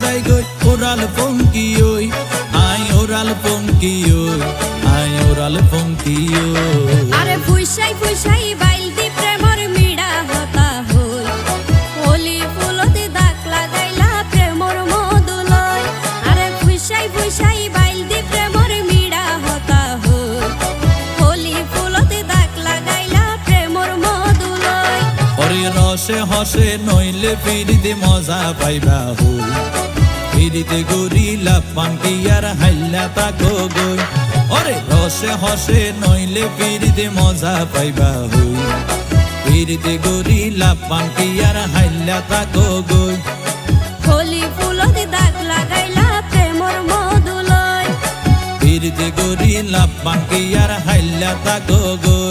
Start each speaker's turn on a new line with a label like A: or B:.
A: যায় গই ওরাল পঙ্কি ওই আই ওরাল পঙ্কি ওই আই ওরাল পঙ্কি ওই
B: আরে ফুইসাই ফুইসাই বাইল দি প্রেমর মিড়া হতা হই হোলি ফুলতে দাগ লাগাইলা প্রেমর মধুলয় আরে ফুইসাই ফুইসাই বাইল দি প্রেমর মিড়া হতা হই হোলি ফুলতে দাগ লাগাইলা প্রেমর মধুলয়
A: ওরে রসে হসে নইলে ফিরিতে মজা পাইবা হই ফিরিতে গরিলা পান্টি আর হাইলা তাকো গই ওরে রসে হসে নইলে ফিরিতে মজা পাইবা হই ফিরিতে গরিলা পান্টি আর হাইলা তাকো গই
B: হোলি ফুলতে দাগ লাগাইলা প্রেমর মধুলয়
A: ফিরিতে গরিলা পান্টি আর হাইলা তাকো গই